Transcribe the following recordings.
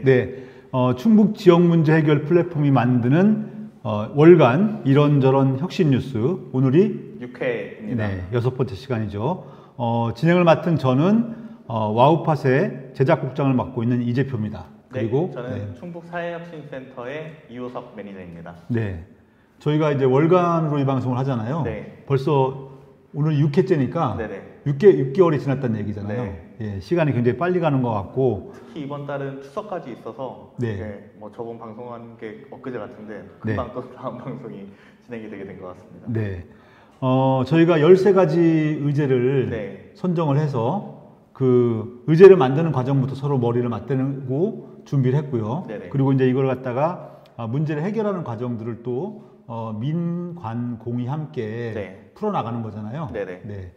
네, 충북 지역 문제 해결 플랫폼이 만드는 월간 이런저런 혁신 뉴스, 오늘이 6회입니다. 네, 6번째 시간이죠. 진행을 맡은 저는 와우팟의 제작국장을 맡고 있는 이재표입니다. 그리고 네, 저는 충북 사회혁신센터의 이호석 매니저입니다. 네, 저희가 이제 월간으로 이 방송을 하잖아요. 네. 벌써 오늘 6회째니까 네네. 6개월이 지났다는 얘기잖아요. 네. 예, 시간이 굉장히 빨리 가는 것 같고, 특히 이번 달은 추석까지 있어서 네. 뭐 저번 방송한 게 엊그제 같은데 금방 또 다음 방송이 진행이 되게 된 것 같습니다. 네, 저희가 13가지 의제를 네. 선정을 해서 그 의제를 만드는 과정부터 서로 머리를 맞대고 준비를 했고요. 네네. 그리고 이제 이걸 갖다가 문제를 해결하는 과정들을 또 민, 관, 공이 함께 네. 풀어나가는 거잖아요. 네네. 네.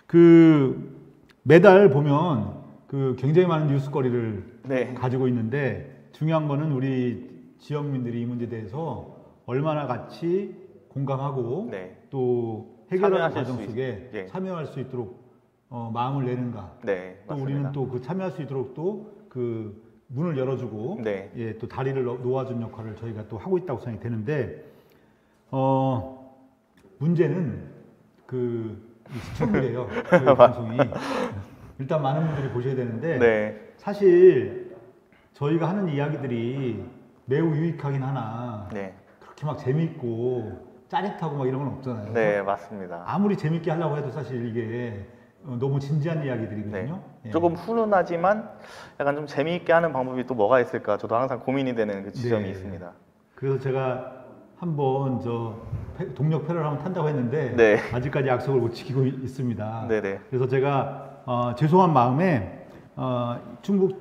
그 매달 보면 그 굉장히 많은 뉴스거리를 네. 가지고 있는데, 중요한 거는 우리 지역민들이 이 문제에 대해서 얼마나 같이 공감하고 네. 또 해결하는 참여하실 과정 수 속에 예. 참여할 수 있도록 마음을 내는가. 네, 또 맞습니다. 우리는 또 그 참여할 수 있도록 또 그 문을 열어주고 네. 예, 또 다리를 놓아준 역할을 저희가 또 하고 있다고 생각이 되는데, 문제는 그 시청률이에요. 저희 방송이. 일단 많은 분들이 보셔야 되는데, 네. 사실 저희가 하는 이야기들이 매우 유익하긴 하나 네. 그렇게 막 재밌고 짜릿하고 막 이런 건 없잖아요. 네, 맞습니다. 아무리 재밌게 하려고 해도 사실 이게 너무 진지한 네. 이야기들이거든요. 예. 조금 훈훈하지만 약간 좀 재미있게 하는 방법이 또 뭐가 있을까 저도 항상 고민이 되는 그 지점이 네. 있습니다. 그래서 제가 한번 동력 패러를 한번 탄다고 했는데 네. 아직까지 약속을 못 지키고 있습니다. 네네. 그래서 제가 죄송한 마음에 충북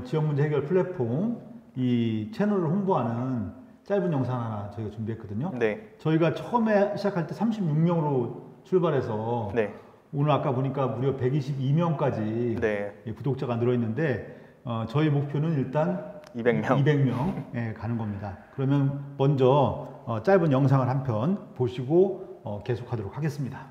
지역 문제 해결 플랫폼 이 채널을 홍보하는 짧은 영상 하나 저희가 준비했거든요. 네. 저희가 처음에 시작할 때 36명으로 출발해서 네. 오늘 아까 보니까 무려 122명까지 네. 구독자가 늘어있는데, 저희 목표는 일단 200명. 200명 가는 겁니다. 그러면 먼저 짧은 영상을 한 편 보시고 계속하도록 하겠습니다.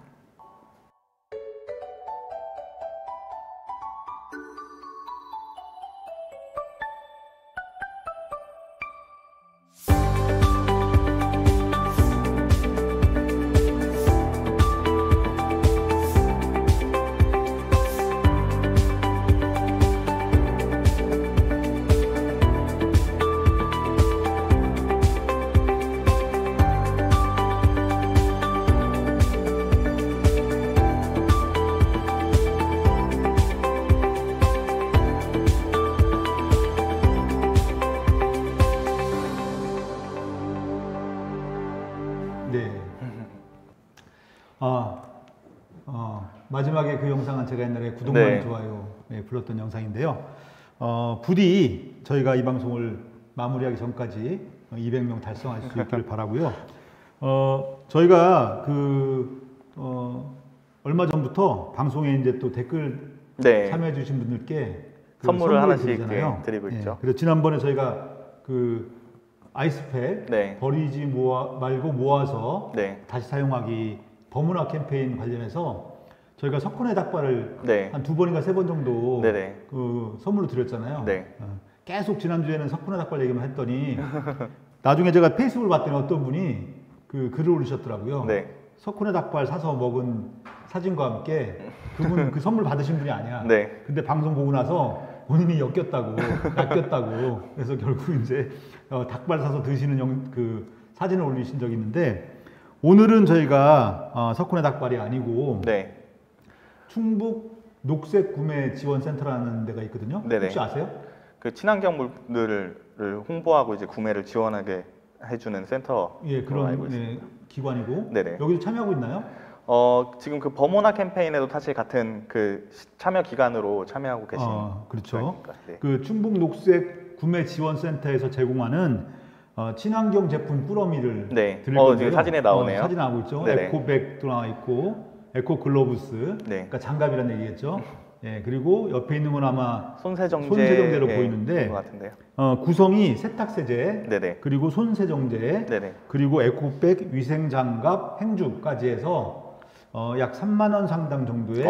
네. 마지막에 그 영상은 제가 옛날에 구독만 네. 좋아요 불렀던 영상인데요. 부디 저희가 이 방송을 마무리하기 전까지 200명 달성할 수 있기를 바라고요. 저희가 얼마 전부터 방송에 이제 또 댓글 네. 참여해 주신 분들께 선물을 하나씩 드리잖아요. 드리고 있죠. 그래서 지난번에 저희가 그 아이스팩 네. 버리지 말고 모아서 네. 다시 사용하기 버무나 캠페인 관련해서 저희가 석훈의 닭발을 네. 한 2번인가 3번 정도 네네. 그 선물로 드렸잖아요. 네. 계속 지난주에는 석훈의 닭발 얘기만 했더니 나중에 제가 페이스북을 봤더니 어떤 분이 그 글을 올리셨더라고요. 네. 석훈의 닭발 사서 먹은 사진과 함께 그분 그 선물 받으신 분이 아니야. 네. 근데 방송 보고 나서 본인이 낚였다고 그래서 결국 이제 닭발 사서 드시는 그 사진을 올리신 적이 있는데, 오늘은 저희가 석훈의 닭발이 아니고 네. 충북 녹색 구매 지원센터라는 데가 있거든요. 네네. 혹시 아세요? 그 친환경물들을 홍보하고 이제 구매를 지원하게 해주는 센터. 예, 알고 그런 있습니다. 기관이고. 네네. 여기도 참여하고 있나요? 지금 그 버모나 캠페인에도 사실 같은 그 참여 기간으로 참여하고 계신. 그렇죠. 거니까. 네. 그 충북 녹색 구매 지원센터에서 제공하는 친환경 제품 꾸러미를 네. 드릴 건데요. 지금 사진에 나오네요. 사진 나오고 있죠. 네네. 에코백도 나와 있고 에코 글로브스, 네. 그러니까 장갑이라는 얘기겠죠. 예, 그리고 옆에 있는 건 아마 손세정제. 손세정제로 예, 보이는데 것 같은데요. 구성이 세탁세제, 네네. 그리고 손세정제, 네네. 그리고 에코백, 위생장갑, 행주까지 해서 약 3만 원 상당 정도의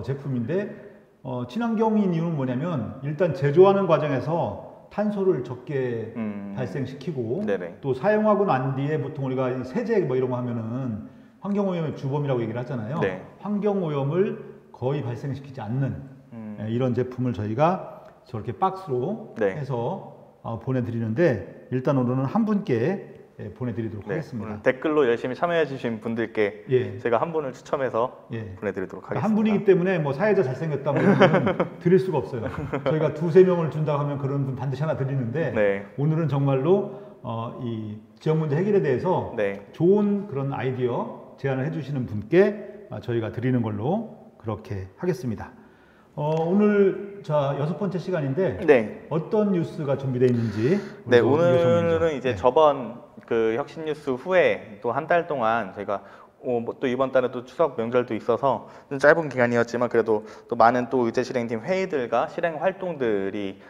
제품인데 친환경인 이유는 뭐냐면 일단 제조하는 과정에서 탄소를 적게 음. 발생시키고 네네. 또 사용하고 난 뒤에 보통 우리가 이 세제 뭐 이런 거 하면은 환경오염의 주범이라고 얘기를 하잖아요. 네. 환경오염을 거의 발생시키지 않는 이런 제품을 저희가 저렇게 박스로 네. 해서 보내드리는데 일단 오늘은 한 분께 보내드리도록 네. 하겠습니다. 댓글로 열심히 참여해주신 분들께 예. 제가 한 분을 추첨해서 예. 보내드리도록 그러니까 하겠습니다. 한 분이기 때문에 뭐 사회자 잘생겼다 뭐 이런 건 드릴 수가 없어요. 저희가 두세 명을 준다고 하면 그런 분 반드시 하나 드리는데 네. 오늘은 정말로 이 지역 문제 해결에 대해서 네. 좋은 그런 아이디어 제안을 해주시는 분께 저희가 드리는 걸로 그렇게 하겠습니다. 오늘 자 6번째 시간인데 네. 어떤 뉴스가 준비되어 있는지 네, 우리 오늘은 이제 네. 저번 그 혁신 뉴스 후에 또 한 달 동안 저희가 또 이번 달에 또 추석 명절도 있어서 좀 짧은 기간이었지만 그래도 또 많은 또 의제 실행팀 회의들과 실행 활동들이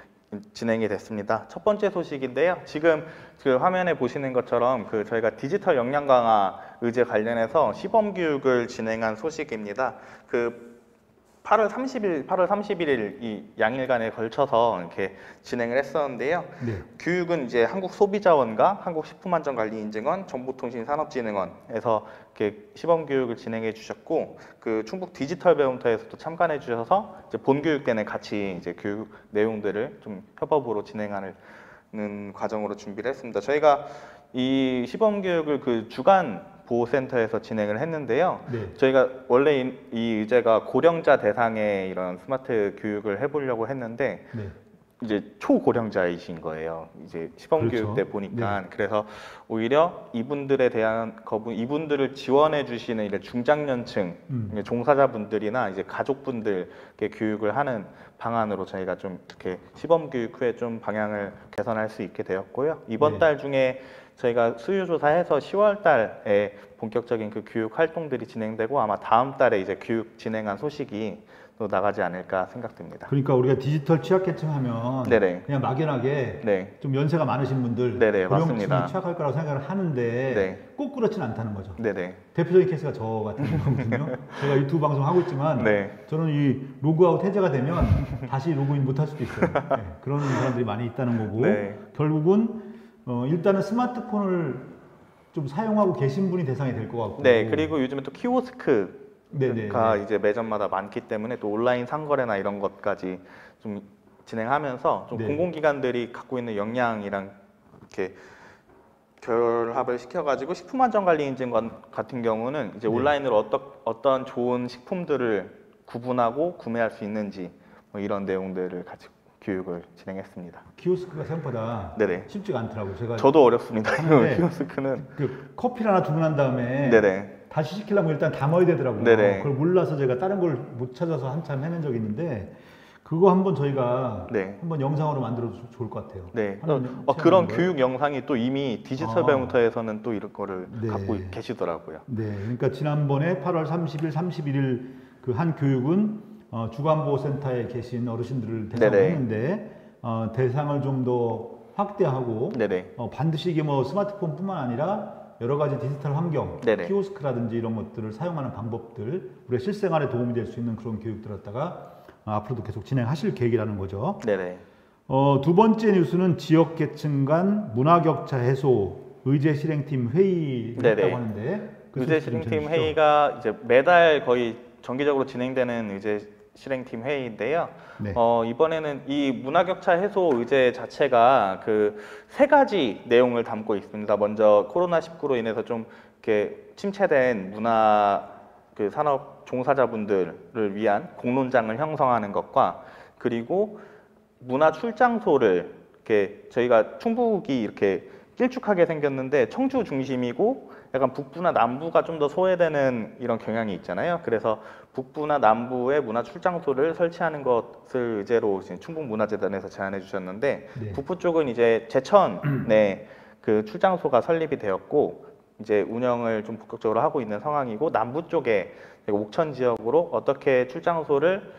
진행이 됐습니다. 첫 번째 소식인데요. 지금 그 화면에 보시는 것처럼 그 저희가 디지털 역량 강화 의제 관련해서 시범 교육을 진행한 소식입니다. 그 8월 31일 이 양일간에 걸쳐서 이렇게 진행을 했었는데요. 네. 교육은 이제 한국소비자원과 한국식품안전관리인증원, 정보통신산업진흥원에서 이렇게 시범 교육을 진행해 주셨고, 그 충북 디지털 배움터에서도 참관해 주셔서 이제 본 교육 때는 같이 이제 교육 내용들을 좀 협업으로 진행하는 과정으로 준비를 했습니다. 저희가 이 시범 교육을 그 주간 보호센터에서 진행을 했는데요. 네. 저희가 원래 이 의제가 고령자 대상의 이런 스마트 교육을 해보려고 했는데 네. 이제 초고령자이신 거예요. 이제 시범 그렇죠. 교육 때 보니까 네. 그래서 오히려 이분들에 대한 이분들을 지원해 주시는 이제 중장년층 이제 종사자분들이나 이제 가족분들께 교육을 하는 방안으로 저희가 좀 이렇게 시범 교육 후에 좀 방향을 개선할 수 있게 되었고요. 이번 네. 달 중에 저희가 수요조사해서 10월 달에 본격적인 그 교육 활동들이 진행되고 아마 다음 달에 이제 교육 진행한 소식이 또 나가지 않을까 생각됩니다. 그러니까 우리가 디지털 취약계층 하면 네네. 그냥 막연하게 네. 좀 연세가 많으신 분들 네네, 고령층이 맞습니다. 취약할 거라고 생각을 하는데 네. 꼭 그렇진 않다는 거죠. 네네. 대표적인 케이스가 저 같은 거거든요. 제가 유튜브 방송 하고 있지만 네. 저는 이 로그아웃 해제가 되면 다시 로그인 못 할 수도 있어요. 네. 그런 사람들이 많이 있다는 거고 네. 결국은 일단은 스마트폰을 좀 사용하고 계신 분이 대상이 될 것 같고 네, 그리고 요즘에 또 키오스크가 네네. 이제 매점마다 많기 때문에 또 온라인 상거래나 이런 것까지 좀 진행하면서 좀 네. 공공기관들이 갖고 있는 역량이랑 이렇게 결합을 시켜가지고 식품안전관리인증원 같은 경우는 이제 네. 온라인으로 어떤 좋은 식품들을 구분하고 구매할 수 있는지 뭐 이런 내용들을 같이 교육을 진행했습니다. 키오스크가 생각보다 네네. 쉽지가 않더라고요. 제가 저도 어렵습니다. 네. 키오스크는. 그 커피를 하나 주문한 다음에 네네. 다시 시키려면 일단 담아야 되더라고요. 네네. 그걸 몰라서 제가 다른 걸 못 찾아서 한참 헤맨 적이 있는데 그거 한번 저희가 네. 한번 영상으로 만들어도 좋을 것 같아요. 네. 한번 그런 체험하는 교육 영상이 또 이미 디지털 아. 배움터에서는 또 이런 거를 네. 갖고 계시더라고요. 네, 그러니까 지난번에 8월 30일, 31일 그 한 교육은 주간보호센터에 계신 어르신들을 대상으로 네네. 했는데 대상을 좀 더 확대하고 네네. 반드시 이게 뭐 스마트폰뿐만 아니라 여러 가지 디지털 환경, 네네. 키오스크라든지 이런 것들을 사용하는 방법들, 우리의 실생활에 도움이 될 수 있는 그런 교육들을 갖다가 앞으로도 계속 진행하실 계획이라는 거죠. 네네. 두 번째 뉴스는 지역계층 간 문화격차 해소 의제 실행팀 회의를 네네. 했다고 하는데 그 의제 소식 좀 실행팀 전해주시죠. 회의가 이제 매달 거의 정기적으로 진행되는 의제 실행팀 회의인데요. 네. 이번에는 이 문화격차 해소 의제 자체가 그 세 가지 내용을 담고 있습니다. 먼저 코로나19로 인해서 좀 이렇게 침체된 문화 그 산업 종사자분들을 위한 공론장을 형성하는 것과 그리고 문화 출장소를 이렇게 저희가 충북이 이렇게 길쭉하게 생겼는데 청주 중심이고 약간 북부나 남부가 좀 더 소외되는 이런 경향이 있잖아요. 그래서 북부나 남부의 문화 출장소를 설치하는 것을 의제로 충북문화재단에서 제안해 주셨는데 네. 북부 쪽은 이제 제천에 그 출장소가 설립이 되었고 이제 운영을 좀 본격적으로 하고 있는 상황이고 남부 쪽에 옥천 지역으로 어떻게 출장소를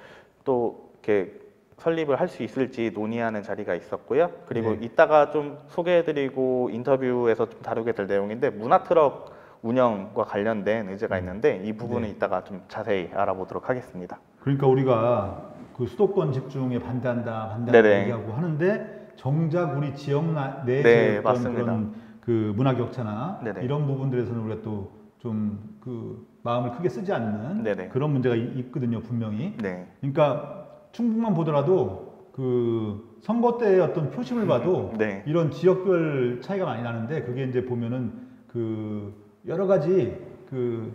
또 이렇게 설립을 할 수 있을지 논의하는 자리가 있었고요. 그리고 네. 이따가 좀 소개해드리고 인터뷰에서 좀 다루게 될 내용인데 문화트럭 운영과 관련된 의제가 있는데 이 부분은 네. 이따가 좀 자세히 알아보도록 하겠습니다. 그러니까 우리가 그 수도권 집중에 반대한다 네네. 얘기하고 하는데 정작 우리 지역 내에 네, 어떤 맞습니다. 그런 그 문화 격차나 네네. 이런 부분들에서는 우리가 또 좀 그 마음을 크게 쓰지 않는 네네. 그런 문제가 있거든요, 분명히. 네. 그러니까 충북만 보더라도 그 선거 때의 어떤 표심을 봐도 네. 이런 지역별 차이가 많이 나는데 그게 이제 보면은 그 여러 가지 그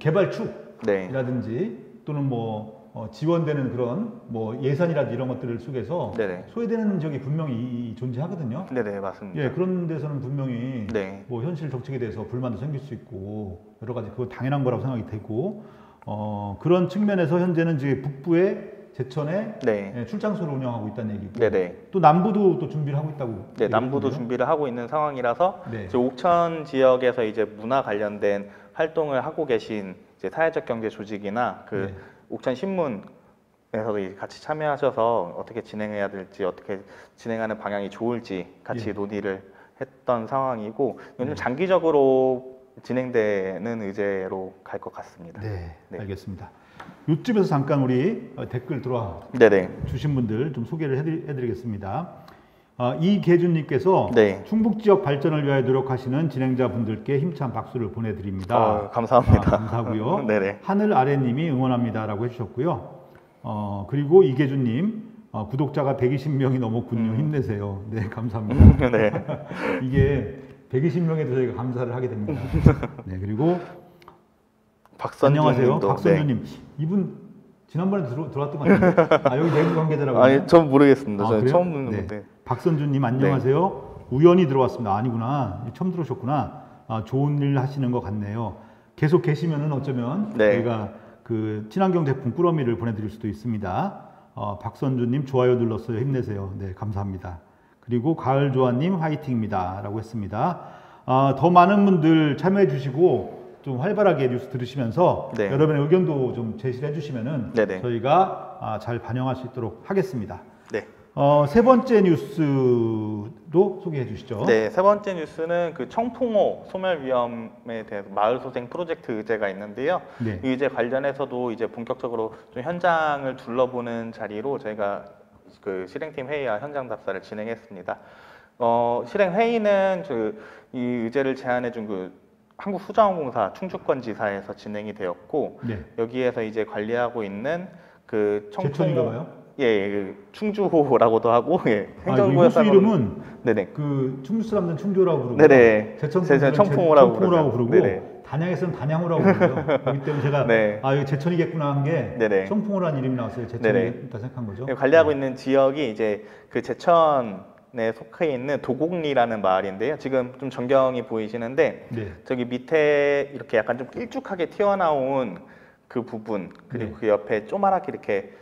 개발축이라든지 네. 또는 뭐 지원되는 그런 뭐 예산이라든지 이런 것들을 속에서 네네. 소외되는 지역이 분명히 존재하거든요. 네네, 맞습니다. 예, 그런 데서는 분명히 네. 뭐 현실 정책에 대해서 불만도 생길 수 있고 여러 가지 그거 당연한 거라고 생각이 되고 그런 측면에서 현재는 이제 북부의 제천에 네. 예, 출장소를 운영하고 있다는 얘기고 네네. 또 남부도 또 준비를 하고 있다고 네, 얘기를 남부도 했는데요. 준비를 하고 있는 상황이라서 네. 이제 옥천 지역에서 이제 문화 관련된 활동을 하고 계신 이제 사회적 경제 조직이나 그 네. 옥천 신문에서도 같이 참여하셔서 어떻게 진행해야 될지 어떻게 진행하는 방향이 좋을지 같이 예. 논의를 했던 상황이고 이건 좀 네. 장기적으로 진행되는 의제로 갈 것 같습니다. 네, 네. 알겠습니다. 이쯤에서 잠깐 우리 댓글 들어와 네네. 주신 분들 좀 소개를 해드리겠습니다. 이계준님께서 네. 충북 지역 발전을 위하여 노력하시는 진행자분들께 힘찬 박수를 보내드립니다. 감사합니다. 감사하고요. 네네. 하늘 아래님이 응원합니다라고 해주셨고요. 그리고 이계준님 구독자가 120명이 넘었군요. 힘내세요. 네, 감사합니다. 네. 이게 120명에도 저희가 감사를 하게 됩니다. 네, 그리고 안녕하세요, 박선주님도. 박선주님. 이분 지난번에 들어왔던 것 같은데 여기 내부 관계자라고. 아니, 전 모르겠습니다. 저는 그래요? 처음 듣는 네. 건데. 박선주님 안녕하세요. 우연히 들어왔습니다. 아니구나. 처음 들어오셨구나. 좋은 일 하시는 것 같네요. 계속 계시면은 어쩌면 네. 저희가 그 친환경 제품 꾸러미를 보내드릴 수도 있습니다. 박선주님 좋아요 눌렀어요. 힘내세요. 네, 감사합니다. 그리고 가을조아님 화이팅입니다라고 했습니다. 더 많은 분들 참여해 주시고 좀 활발하게 뉴스 들으시면서 네. 여러분의 의견도 좀 제시를 해주시면은 네네. 저희가 잘 반영할 수 있도록 하겠습니다. 네. 세 번째 뉴스도 소개해 주시죠. 네, 세 번째 뉴스는 그 청풍호 소멸 위험에 대해서 마을 소생 프로젝트 의제가 있는데요. 네. 이 의제 관련해서도 이제 본격적으로 좀 현장을 둘러보는 자리로 저희가 그 실행팀 회의와 현장 답사를 진행했습니다. 실행 회의는 이 의제를 제안해 준 그 한국수자원공사 충주권지사에서 진행이 되었고 네. 여기에서 이제 관리하고 있는 그 제천인가 봐요? 예, 그 충주호라고도 하고 예, 이 행정부에서 호수 이름은 네네. 그 충주 사람들은 충주라고 부르고 네네. 제천 제천 분들은 청풍호라고 부르고 네네. 단양에서는 단양호라고 부르고요. 그렇기 때문에 제가 네. 이거 제천이겠구나 한 게 네네. 청풍호라는 이름이 나왔어요. 제천이겠다 생각한 거죠. 관리하고 있는 지역이 이제 그 제천에 속해 있는 도곡리라는 마을인데요. 지금 좀 전경이 보이시는데 네. 저기 밑에 이렇게 약간 좀 길쭉하게 튀어나온 그 부분 그리고 네. 그 옆에 쪼마랗게 이렇게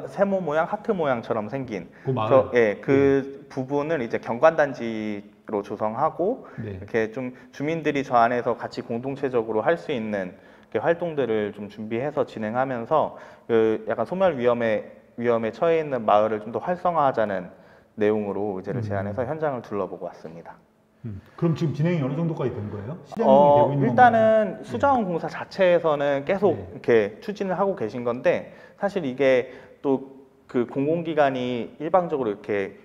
세모 모양, 하트 모양처럼 생긴 그 마을. 그 부분을 이제 경관단지로 조성하고 네. 이렇게 좀 주민들이 저 안에서 같이 공동체적으로 할 수 있는 활동들을 좀 준비해서 진행하면서 그 약간 소멸 위험에 처해 있는 마을을 좀 더 활성화하자는 내용으로 의제를 제안해서 현장을 둘러보고 왔습니다. 그럼 지금 진행이 어느 정도까지 된 거예요? 실행이 되고 있는 일단은 건가요? 수자원공사 자체에서는 계속 네. 이렇게 추진을 하고 계신 건데 사실 이게 또 그 공공기관이 일방적으로 이렇게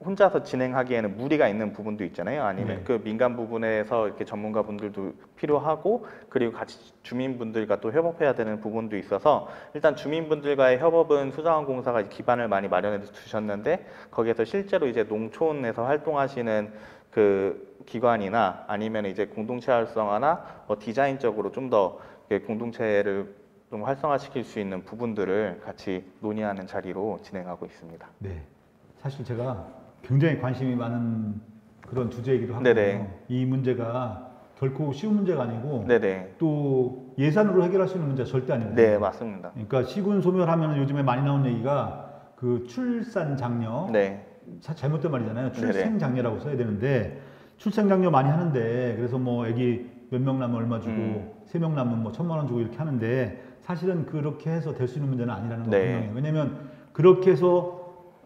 혼자서 진행하기에는 무리가 있는 부분도 있잖아요. 아니면 네. 그 민간 부분에서 이렇게 전문가분들도 필요하고 그리고 같이 주민분들과 또 협업해야 되는 부분도 있어서 일단 주민분들과의 협업은 수자원공사가 기반을 많이 마련해 두셨는데 거기에서 실제로 이제 농촌에서 활동하시는 그 기관이나 아니면 이제 공동체 활성화나 디자인적으로 좀 더 공동체를 좀 활성화시킬 수 있는 부분들을 같이 논의하는 자리로 진행하고 있습니다. 네. 사실 제가 굉장히 관심이 많은 그런 주제이기도 하거든요. 네네. 이 문제가 결코 쉬운 문제가 아니고 네네. 또 예산으로 해결할 수 있는 문제가 절대 아니거든요. 네, 맞습니다. 그러니까 시군 소멸하면 요즘에 많이 나오는 얘기가 그 출산 장려, 네. 잘못된 말이잖아요. 네네. 출생 장려라고 써야 되는데 출생 장려 많이 하는데 그래서 뭐 애기 몇 명 낳으면 얼마 주고 3명 낳으면 뭐 1,000만 원 주고 이렇게 하는데 사실은 그렇게 해서 될 수 있는 문제는 아니라는 거 네. 분명해요. 왜냐하면 그렇게 해서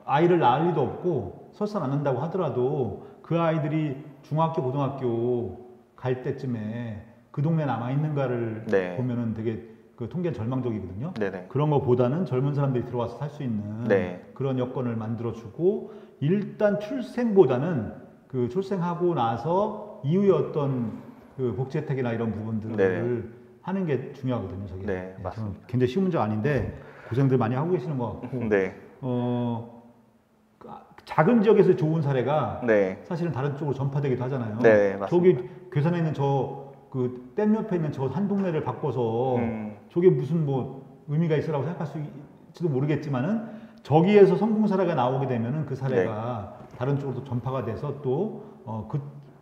아이를 낳을 리도 없고 설사 낳는다고 하더라도 그 아이들이 중학교, 고등학교 갈 때쯤에 그 동네 남아 있는가를 네. 보면은 되게 그 통계는 절망적이거든요. 네네. 그런 것보다는 젊은 사람들이 들어와서 살 수 있는 네. 그런 여건을 만들어주고 일단 출생보다는 그 출생하고 나서 이후에 어떤 그 복지 혜택이나 이런 부분들을 네. 하는 게 중요하거든요. 저게. 네, 저는 맞습니다. 굉장히 쉬운 문제가 아닌데 고생들 많이 하고 계시는 것 같고 네. 작은 지역에서 좋은 사례가 네. 사실은 다른 쪽으로 전파되기도 하잖아요. 네, 맞습니다. 저기 괴산에 있는 그 댐 옆에 있는 저 한 동네를 바꿔서 저게 무슨 뭐 의미가 있으라고 생각할 수 있을지도 모르겠지만은 저기에서 성공 사례가 나오게 되면은 그 사례가 다른 쪽으로 전파가 돼서 또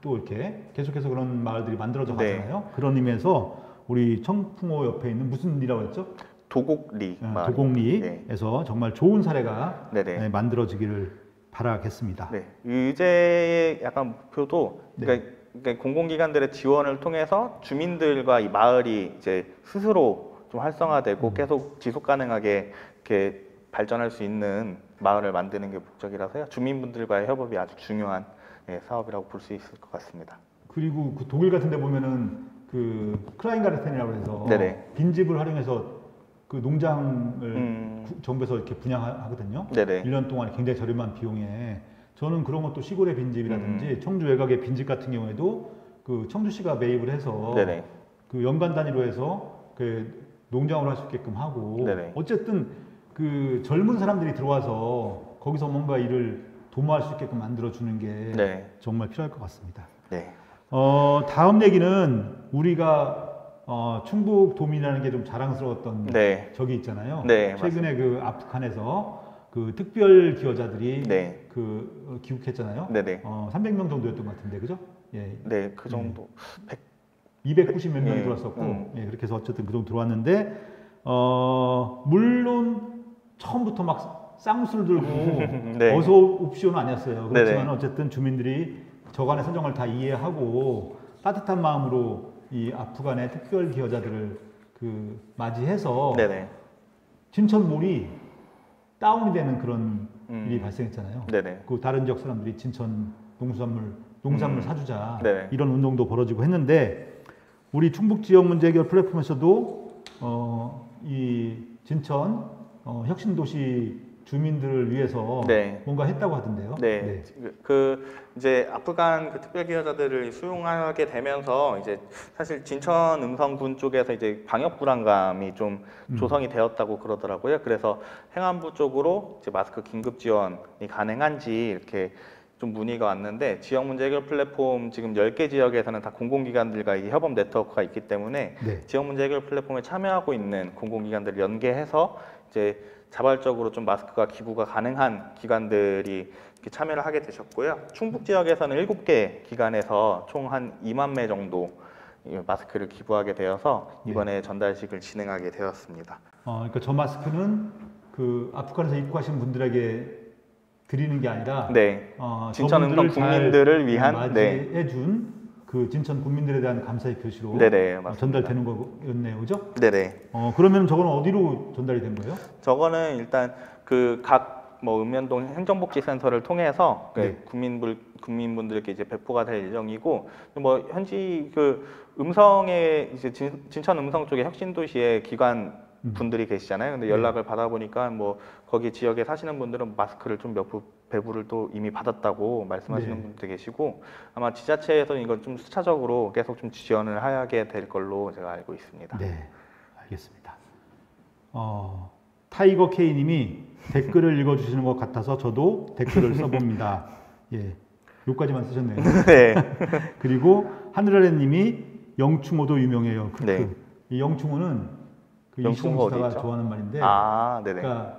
이렇게 계속해서 그런 마을들이 만들어져 네. 가잖아요. 그런 의미에서 우리 청풍호 옆에 있는 무슨 리라고 했죠? 도곡리 마을. 도곡리에서 정말 좋은 사례가 네네. 만들어지기를 바라겠습니다. 네. 의제의 약간 목표도 그러니까 공공기관들의 지원을 통해서 주민들과 이 마을이 이제 스스로 좀 활성화되고 계속 지속 가능하게 이렇게 발전할 수 있는 마을을 만드는 게 목적이라서요. 주민분들과의 협업이 아주 중요한 사업이라고 볼 수 있을 것 같습니다. 그리고 그 독일 같은 데 보면은 그 크라인가르텐이라고 해서 네네. 빈집을 활용해서 그 농장을 정부에서 이렇게 분양하거든요. 네네. 1년 동안 굉장히 저렴한 비용에 저는 그런 것도 시골의 빈집이라든지 청주 외곽의 빈집 같은 경우에도 그 청주시가 매입을 해서 네네. 그 연간 단위로 해서 그 농장을 할 수 있게끔 하고 네네. 어쨌든 그 젊은 사람들이 들어와서 거기서 뭔가 일을 도모할 수 있게끔 만들어주는 게 네. 정말 필요할 것 같습니다. 네. 다음 얘기는 우리가 충북도민이라는 게 좀 자랑스러웠던 네. 적이 있잖아요. 네, 최근에 그 아프간에서 그 특별 기여자들이 네. 귀국했잖아요. 네네. 300명 정도였던 것 같은데, 그죠? 예. 네, 그 정도. 290 몇 명이 예, 들어왔었고, 예, 그렇게 해서 어쨌든 그 정도 들어왔는데, 물론 처음부터 막 쌍수를 들고 네. 어서 옵쇼는 아니었어요. 그렇지만 네네. 어쨌든 주민들이 저간의 선정을 다 이해하고 따뜻한 마음으로 이 아프간의 특별 기여자들을 맞이해서 네네. 진천몰이 다운이 되는 그런 일이 발생했잖아요. 네네. 그 다른 지역 사람들이 진천 농산물 사주자 네네. 이런 운동도 벌어지고 했는데 우리 충북 지역 문제 해결 플랫폼에서도 이 진천 혁신도시 주민들을 위해서 네. 뭔가 했다고 하던데요. 네. 그 이제 아프간 그 특별 기여자들을 수용하게 되면서 이제 사실 진천 음성군 쪽에서 이제 방역 불안감이 좀 조성이 되었다고 그러더라고요. 그래서 행안부 쪽으로 이제 마스크 긴급 지원이 가능한지 이렇게 좀 문의가 왔는데 지역 문제 해결 플랫폼 지금 10개 지역에서는 다 공공기관들과 이 협업 네트워크가 있기 때문에 네. 지역 문제 해결 플랫폼에 참여하고 있는 공공기관들을 연계해서 이제 자발적으로 좀 마스크가 기부가 가능한 기관들이 이렇게 참여를 하게 되셨고요. 충북 지역에서는 7개 기관에서 총 한 2만 매 정도 마스크를 기부하게 되어서 이번에 전달식을 진행하게 되었습니다. 그러니까 저 마스크는 그 아프간에서 입국하신 분들에게 드리는 게 아니라 네. 진천 음성 국민들을 위한 맞이해준 그 진천 국민들에 대한 감사의 표시로 네네, 전달되는 거였네요, 그죠? 네네. 그러면 저거는 어디로 전달이 된 거예요? 저거는 일단 그 각 뭐 읍면동 행정복지센터를 통해서 네. 국민분들께 이제 배포가 될 예정이고 뭐 현지 그 음성에 이제 진천 음성 쪽에 혁신도시의 기관 분들이 계시잖아요. 근데 연락을 받아보니까 뭐 거기 지역에 사시는 분들은 마스크를 좀 몇 배부를 또 이미 받았다고 말씀하시는 네. 분들 계시고 아마 지자체에서는 이걸 좀 수차적으로 계속 좀 지원을 하게 될 걸로 제가 알고 있습니다. 네, 알겠습니다. 타이거 K님이 댓글을 읽어주시는 것 같아서 저도 댓글을 써봅니다. 예, 요까지만 쓰셨네요. 네. 그리고 하늘아래님이 영충호도 유명해요. 네. 이 영충호는 그 영충호 이시영 기사가 어디 있죠? 좋아하는 말인데, 네네. 그러니까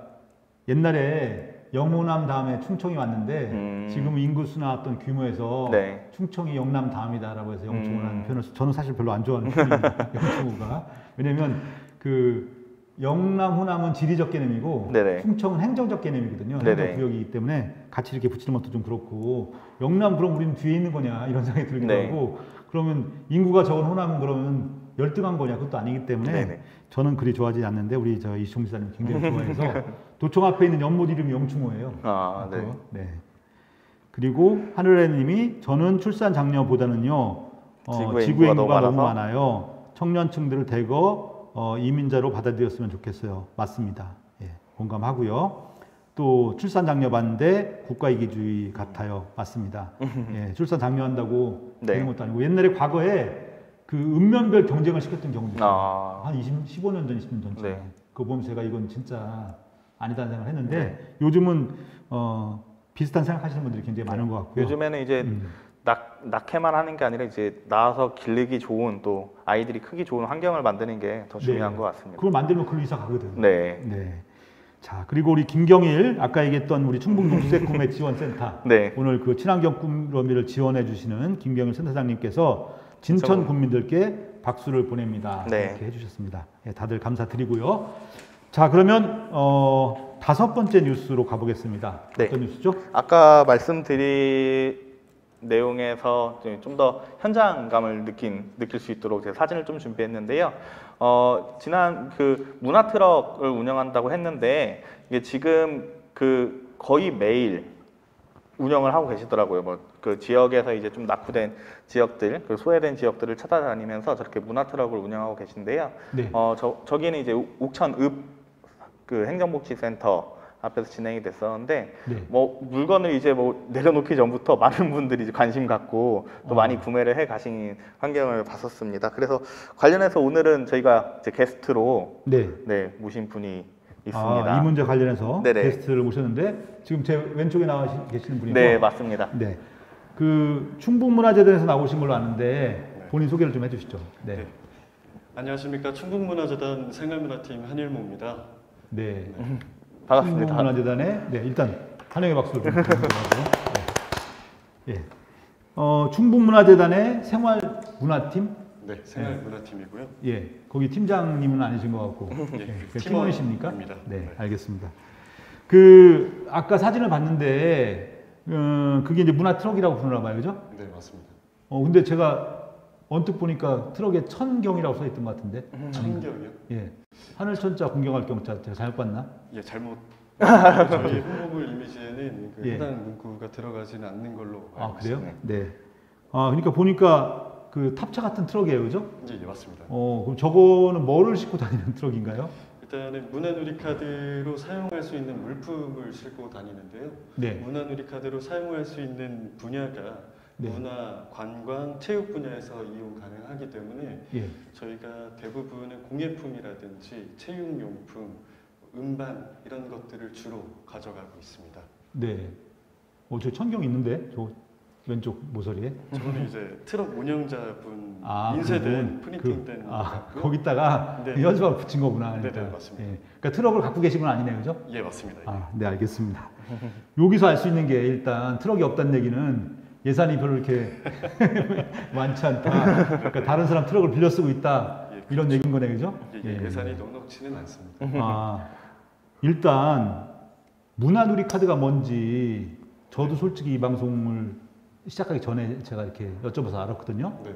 옛날에 영호남 다음에 충청이 왔는데 지금 인구수나 어떤 규모에서 네. 충청이 영남 다음이다라고 해서 영충호라는 표현을 저는 사실 별로 안 좋아하는 표현입니다. 영충호가 왜냐면 그 영남 호남은 지리적 개념이고 네네. 충청은 행정적 개념이거든요. 네네. 행정 구역이기 때문에 같이 이렇게 붙이는 것도 좀 그렇고 영남 그럼 우리는 뒤에 있는 거냐 이런 생각이 들기도 네. 하고 그러면 인구가 적은 호남은 그러면 열등한 거냐 그것도 아니기 때문에 네네. 저는 그리 좋아하지 않는데 우리 저 이시용 지사님 굉장히 좋아해서 도청 앞에 있는 연못 이름이 영충호예요. 네. 네. 그리고 하늘애님이 저는 출산 장려보다는요 지구의 지구의 인구가 인구가 너무 너무 많아요. 청년층들을 대거 이민자로 받아들였으면 좋겠어요. 맞습니다. 예, 공감하고요. 또 출산 장려 반대 국가이기주의 같아요. 맞습니다. 예, 출산 장려한다고 네. 되는 것도 아니고 옛날에 과거에 그 읍면별 경쟁을 시켰던 경우도 있어요. 아. 한 15년 전, 20년 전쯤에. 네. 그거 보면 제가 이건 진짜 아니다는 생각을 했는데 네. 요즘은 비슷한 생각하시는 분들이 굉장히 많은 것 같고요. 요즘에는 이제 낳게만 하는 게 아니라 이제 낳아서 기르기 좋은 또 아이들이 크기 좋은 환경을 만드는 게 더 중요한 네. 것 같습니다. 그걸 만들면 글로 이사 가거든. 네. 네. 자, 그리고 우리 김경일 아까 얘기했던 우리 충북 농수색 구매 지원센터 네. 오늘 그 친환경 꿈러미를 지원해 주시는 김경일 센터장님께서 진천 국민들께 박수를 보냅니다. 네. 이렇게 해주셨습니다. 예, 다들 감사드리고요. 자, 그러면 5번째 뉴스로 가보겠습니다. 네. 어떤 뉴스죠? 아까 말씀드린 내용에서 좀 더 현장감을 느낄 수 있도록 제가 사진을 좀 준비했는데요. 지난 그 문화 트럭을 운영한다고 했는데 이게 지금 그 거의 매일 운영을 하고 계시더라고요. 뭐 그 지역에서 이제 좀 낙후된 지역들, 그 소외된 지역들을 찾아다니면서 저렇게 문화 트럭을 운영하고 계신데요. 네. 저기는 이제 옥천읍 그 행정복지센터 앞에서 진행이 됐었는데 네. 뭐 물건을 이제 뭐 내려놓기 전부터 많은 분들이 이제 관심 갖고 또 많이 구매를 해 가신 환경을 봤었습니다. 그래서 관련해서 오늘은 저희가 이제 게스트로 네. 모신 분이 있습니다. 이 문제 관련해서 네네. 게스트를 모셨는데 지금 제 왼쪽에 나와 계시는 분이고 네, 맞습니다. 네. 그 충북문화재단에서 나오신 걸로 아는데 본인 소개를 좀 해주시죠. 네. 네. 안녕하십니까. 충북문화재단 생활문화팀 한일모입니다. 네. 반갑습니다. 충북문화재단의 일단 환영의 박수를 드리고요. 네. 예. 충북문화재단의 생활문화팀? 네, 생활문화팀이고요. 예. 거기 팀장님은 아니신 것 같고. 예, 그 팀원이십니까? 팀원입니다. 네, 네. 알겠습니다. 그 아까 사진을 봤는데 그게 이제 문화 트럭이라고 부르나 봐요, 그죠? 네, 맞습니다. 근데 제가 언뜻 보니까 트럭에 천경이라고 써 있던 것 같은데. 천경이요? 예. 하늘천자 공경할 경자 제가 잘못 봤나? 예, 잘못. 저희 홍보물 이미지에는 그 예. 해당 문구가 들어가지는 않는 걸로 알고 아, 그래요? 있습니다. 네. 그러니까 보니까 그 탑차 같은 트럭이에요, 그죠? 예, 맞습니다. 그럼 저거는 뭐를 싣고 다니는 트럭인가요? 일단은 문화누리카드로 사용할 수 있는 물품을 싣고 다니는데요. 네. 문화누리카드로 사용할 수 있는 분야가 네. 문화, 관광, 체육 분야에서 이용 가능하기 때문에 예. 저희가 대부분은 공예품이라든지 체육용품, 음반 이런 것들을 주로 가져가고 있습니다. 네. 저 천경 있는데 저 왼쪽 모서리에. 저는 이제 트럭 운영자분 아, 인쇄된 그분, 프린팅된 것 같고요. 거기다가 네. 연습하고 붙인 거구나. 네, 그러니까. 맞습니다. 예. 그러니까 트럭을 갖고 계신 건 아니네요, 그죠? 예, 맞습니다. 네, 알겠습니다. 여기서 알 수 있는 게 일단 트럭이 없다는 얘기는 예산이 별로 이렇게 많지 않다. 그러니까 다른 사람 트럭을 빌려 쓰고 있다. 예, 이런 얘기인 거네, 그죠? 예산이 넉넉치는 않습니다. 일단 문화누리 카드가 뭔지 저도 솔직히 이 방송을 시작하기 전에 제가 이렇게 여쭤봐서 알았거든요. 네.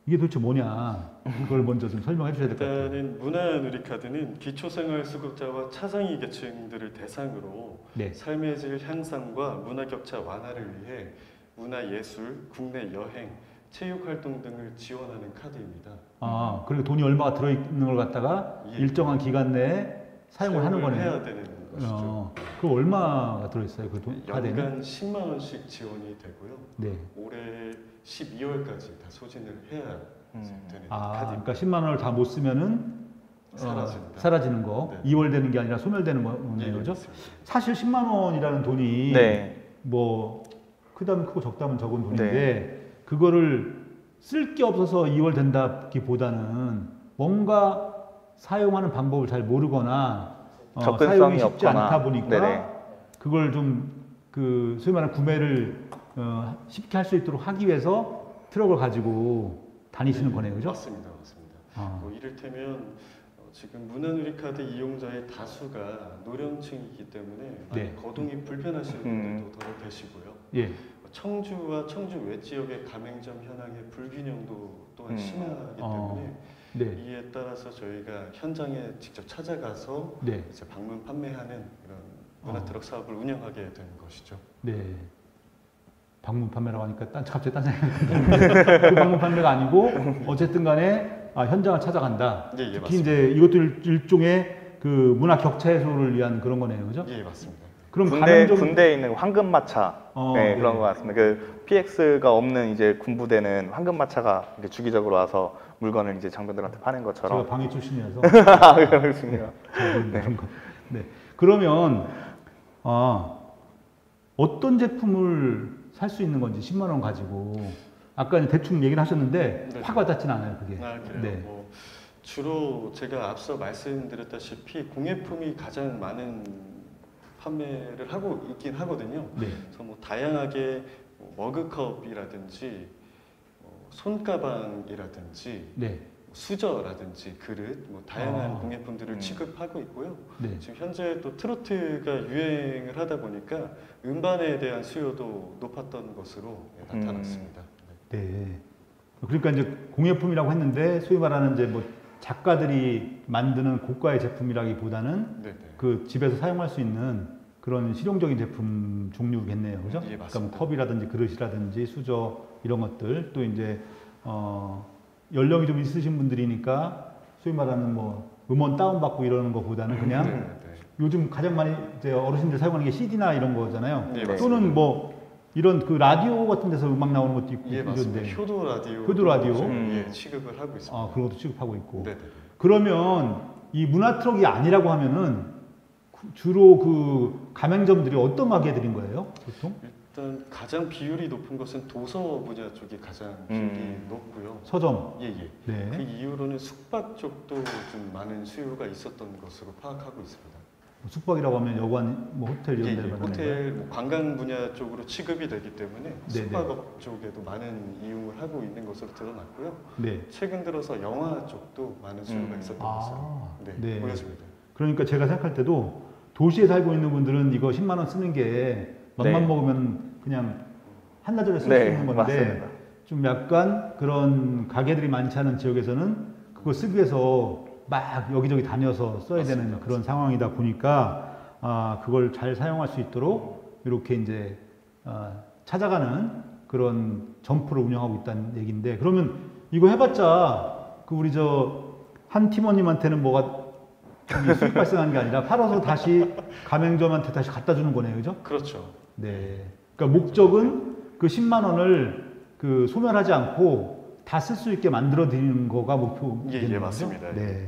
이게 도대체 뭐냐? 그걸 먼저 좀 설명해 주셔야 될 것 같아요. 일단은 문화누리카드는 기초생활수급자와 차상위 계층들을 대상으로 네. 삶의 질 향상과 문화격차 완화를 위해 문화예술, 국내 여행, 체육활동 등을 지원하는 카드입니다. 그리고 돈이 얼마가 들어있는 걸 갖다가 예. 일정한 기간 내에 사용을 하는 거네요. 해야 되는 것이죠. 그 얼마가 들어있어요? 그 카드에는? 연간 10만 원씩 지원이 되고요. 네. 올해 12월까지 다 소진을 해야 되는 그러니까 카드입니다. 10만 원을 다 못 쓰면은 사라진다. 사라지는 거. 네. 이월되는 게 아니라 소멸되는 거네요, 그죠? 맞습니다. 사실 10만 원이라는 돈이 네. 뭐 크다면 크고 적다면 적은 돈인데 그거를 쓸 게 없어서 이월된다기보다는 뭔가 사용하는 방법을 잘 모르거나 접근성이 사용이 쉽지 없거나. 않다 보니까 네네. 그걸 좀 그 소위 말하는 구매를 쉽게 할 수 있도록 하기 위해서 트럭을 가지고 다니시는 거네요, 그죠? 맞습니다. 뭐 이를테면 지금 문화누리카드 이용자의 다수가 노령층이기 때문에 네. 거동이 불편하신 분들도 더 계시고요. 예. 청주와 청주 외 지역의 가맹점 현황의 불균형도 또한 심하기 때문에 네. 이에 따라서 저희가 현장에 직접 찾아가서 네. 이제 방문 판매하는 그런 문화트럭 사업을 운영하게 되는 것이죠. 네. 방문 판매라고 하니까 갑자기 딴 생각이 드는데 그 방문 판매가 아니고 어쨌든 간에 현장을 찾아간다. 예, 예, 특히 맞습니다. 이제 이것도 일종의 그 문화 격차 해소를 위한 그런 거네요, 그죠? 예, 맞습니다. 그럼 군대에 있는 황금마차 네, 네. 그런 것 같습니다. 그 PX가 없는 이제 군부대는 황금마차가 이제 주기적으로 와서 물건을 이제 장병들한테 파는 제가 것처럼. 방위 출신이라서 그렇습니다. 그런 거. 네. 그러면 어떤 제품을 살 수 있는 건지 10만 원 가지고 아까 대충 얘기를 하셨는데 네. 확 와닿진 않아요, 그게. 아, 그래요? 네. 뭐 주로 제가 앞서 말씀드렸다시피 공예품이 가장 많은 판매를 하고 있긴 하거든요. 네. 그래서 뭐 다양하게 머그컵이라든지 손가방이라든지 네. 수저라든지 그릇, 뭐 다양한 아. 공예품들을 취급하고 있고요. 네. 지금 현재 또 트로트가 유행을 하다 보니까 음반에 대한 수요도 높았던 것으로 나타났습니다. 네. 그러니까 이제 공예품이라고 했는데 소위 말하는 이제 뭐 작가들이 만드는 고가의 제품이라기보다는 네, 네. 그 집에서 사용할 수 있는 그런 실용적인 제품 종류겠네요, 그죠? 예, 그러니까 뭐 맞습니다. 컵이라든지 그릇이라든지 수저 이런 것들 또 이제 연령이 좀 있으신 분들이니까 소위 말하는 뭐 음원 다운 받고 이러는 것보다는 그냥 네, 네. 요즘 가장 많이 이제 어르신들 사용하는 게 CD나 이런 거잖아요. 네, 맞습니다. 또는 뭐 이런 그 라디오 같은 데서 음악 나오는 것도 있고 예, 맞습니다. 이런데 효도 라디오. 효도 라디오? 예, 취급을 하고 있습니다. 그런 것도 취급하고 있고. 네, 네. 그러면 이 문화 트럭이 아니라고 하면은 주로 그 가맹점들이 어떤 가게들인 거예요, 보통? 일단 가장 비율이 높은 것은 도서 분야 쪽이 가장 비율이 높고요. 서점. 예, 예. 네. 그 이후로는 숙박 쪽도 좀 많은 수요가 있었던 것으로 파악하고 있습니다. 숙박이라고 하면 여관, 뭐 호텔 이런 예, 데를 예. 말하는 호텔, 뭐 관광 분야 쪽으로 취급이 되기 때문에 네, 숙박업 쪽에도 많은 이용을 하고 있는 것으로 드러났고요. 네. 최근 들어서 영화 쪽도 많은 수요가 있었던 것으로 네. 보여집니다. 그러니까 제가 생각할 때도 도시에 살고 있는 분들은 이거 10만 원 쓰는 게 맘만 네. 먹으면 그냥 한나절에 쓸 수 네, 있는 건데 맞습니다. 좀 약간 그런 가게들이 많지 않은 지역에서는 그거 쓰기 위해서 막 여기저기 다녀서 써야 되는 맞습니다. 그런 상황이다 보니까 그걸 잘 사용할 수 있도록 이렇게 이제 찾아가는 그런 점포를 운영하고 있다는 얘기인데 그러면 이거 해봤자 그 우리 저 한 팀원님한테는 뭐가 수익 발생하는 게 아니라 팔아서 다시 가맹점한테 다시 갖다 주는 거네요, 그죠? 그렇죠. 네. 그러니까 목적은 그 10만 원을 그 소멸하지 않고 다 쓸 수 있게 만들어 드리는 거가 목표겠네요. 예, 맞습니다. 네.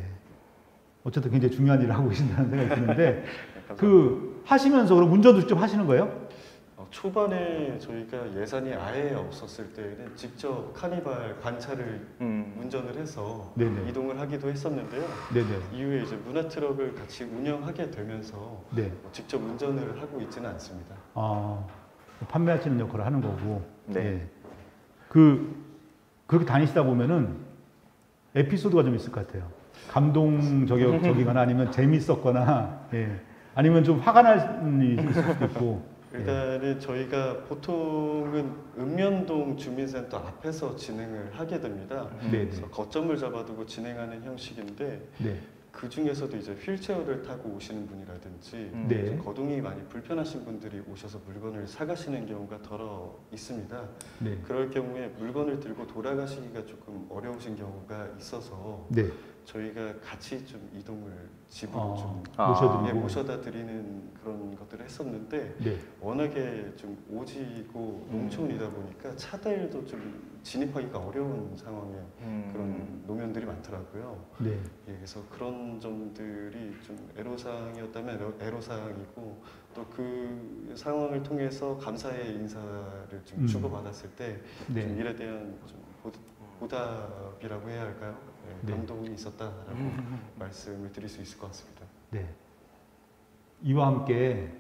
어쨌든 굉장히 중요한 일을 하고 계신다는 생각이 드는데 감사합니다. 그 하시면서 그럼 운전도 직접 하시는 거예요? 초반에 저희가 예산이 아예 없었을 때에는 직접 카니발 관차를 운전을 해서 네네. 이동을 하기도 했었는데요. 네네. 이후에 이제 문화 트럭을 같이 운영하게 되면서 네. 직접 운전을 하고 있지는 않습니다. 판매하시는 역할을 하는 거고. 네. 예. 그렇게 다니시다 보면은 에피소드가 좀 있을 것 같아요. 감동적이거나 아니면 재밌었거나, 예. 아니면 좀 화가 날 일이 있을 수도 있고. 일단은 저희가 보통은 읍면동 주민센터 앞에서 진행을 하게 됩니다. 네. 그래서 거점을 잡아두고 진행하는 형식인데 네. 그 중에서도 이제 휠체어를 타고 오시는 분이라든지 네. 좀 거동이 많이 불편하신 분들이 오셔서 물건을 사가시는 경우가 더러 있습니다. 네. 그럴 경우에 물건을 들고 돌아가시기가 조금 어려우신 경우가 있어서 네. 저희가 같이 좀 이동을 집으로 좀 모셔드리고. 모셔다 드리는 그런 것들을 했었는데 네. 워낙에 좀 오지고 농촌이다 보니까 차들도 좀 진입하기가 어려운 상황에 그런 노면들이 많더라고요. 네. 예, 그래서 그런 점들이 좀 애로사항이었다면 애로사항이고 또 그 상황을 통해서 감사의 인사를 좀 주고받았을 때 좀 네. 일에 대한 좀 보답이라고 해야 할까요? 네. 감동이 있었다라고 말씀을 드릴 수 있을 것 같습니다. 네. 이와 함께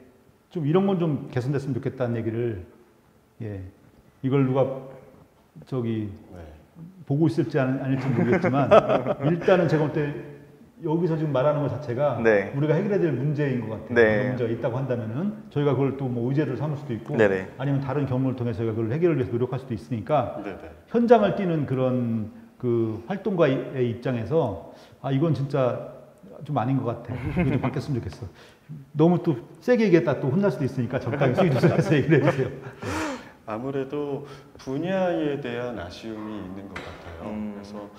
좀 이런 건 좀 개선됐으면 좋겠다는 얘기를 이걸 누가 저기 네. 보고 있을지 아닐지 모르겠지만 일단은 제가 볼 때 여기서 지금 말하는 것 자체가 네. 우리가 해결해야 될 문제인 것 같아요. 네. 그런 문제가 있다고 한다면은 저희가 그걸 또 뭐 의제를 삼을 수도 있고 네네. 아니면 다른 경험을 통해서 저희가 그걸 해결을 위해서 노력할 수도 있으니까 네네. 현장을 뛰는 그런 그 활동가의 입장에서 이건 진짜 좀 아닌 것 같아. 이거 좀 바뀌었으면 좋겠어. 너무 또 세게 얘기했다 또 혼날 수도 있으니까 적당히 수위 조절해서 얘기를 해주세요. 아무래도 분야에 대한 아쉬움이 있는 것 같아요. 그래서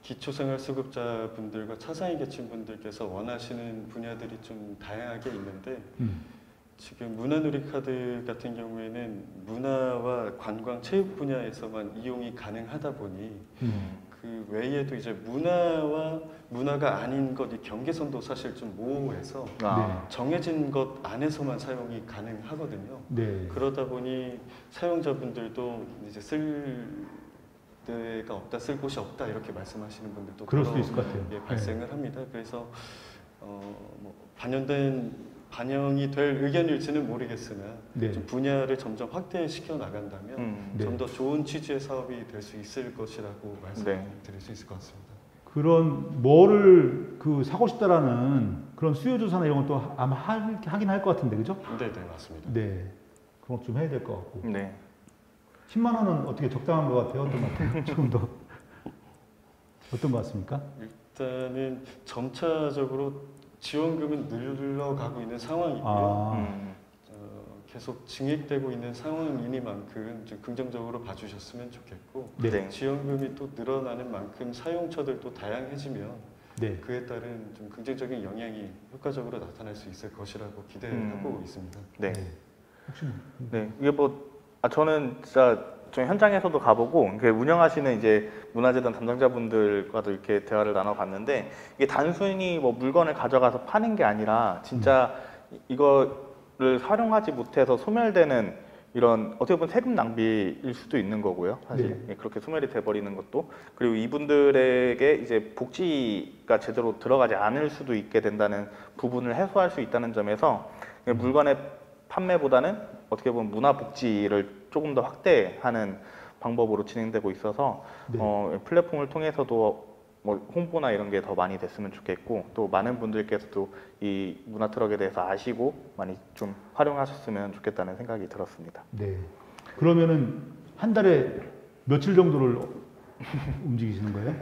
기초생활수급자분들과 차상위 계층분들께서 원하시는 분야들이 좀 다양하게 있는데 지금 문화누리카드 같은 경우에는 문화와 관광, 체육 분야에서만 이용이 가능하다 보니 그 외에도 이제 문화가 아닌 것, 이 경계선도 사실 좀 모호해서 정해진 것 안에서만 사용이 가능하거든요. 네. 그러다 보니 사용자분들도 이제 쓸 데가 없다, 쓸 곳이 없다 이렇게 말씀하시는 분들도 그럴 수도 있을 것 같아요. 예, 발생을 합니다. 그래서 뭐 반영이 될 의견일지는 모르겠으나 네. 좀 분야를 점점 확대시켜 나간다면 네. 좀 더 좋은 취지의 사업이 될 수 있을 것이라고 말씀드릴 수 있을 것 같습니다. 그런 뭐를 사고 싶다라는 그런 수요 조사나 이런 것도 아마 하긴 할 것 같은데, 그죠? 네, 맞습니다. 네. 그런 거 좀 해야 될 것 같고. 네. 10만 원은 어떻게 적당한 것 같아요? 어떤 것 같아요? 조금 더 어떤 것 같습니까? 일단은 점차적으로 지원금은 늘어가고 있는 상황이고요. 계속 증액되고 있는 상황이니만큼 좀 긍정적으로 봐주셨으면 좋겠고 네. 지원금이 또 늘어나는 만큼 사용처들도 다양해지면 네. 그에 따른 좀 긍정적인 영향이 효과적으로 나타날 수 있을 것이라고 기대하고 있습니다. 네. 혹시 네. 이게 저는 진짜 좀 현장에서도 가보고 이렇게 운영하시는 이제 문화재단 담당자분들과도 이렇게 대화를 나눠봤는데 이게 단순히 뭐 물건을 가져가서 파는 게 아니라 진짜 이거를 활용하지 못해서 소멸되는 이런 어떻게 보면 세금 낭비일 수도 있는 거고요. 사실 네. 그렇게 소멸이 돼버리는 것도 그리고 이분들에게 이제 복지가 제대로 들어가지 않을 수도 있게 된다는 부분을 해소할 수 있다는 점에서 물건의 판매보다는 어떻게 보면 문화 복지를 조금 더 확대하는 방법으로 진행되고 있어서 네. 플랫폼을 통해서도 뭐 홍보나 이런 게 더 많이 됐으면 좋겠고 또 많은 분들께서도 이 문화 트럭에 대해서 아시고 많이 좀 활용하셨으면 좋겠다는 생각이 들었습니다. 네. 그러면은 한 달에 며칠 정도를 움직이시는 거예요?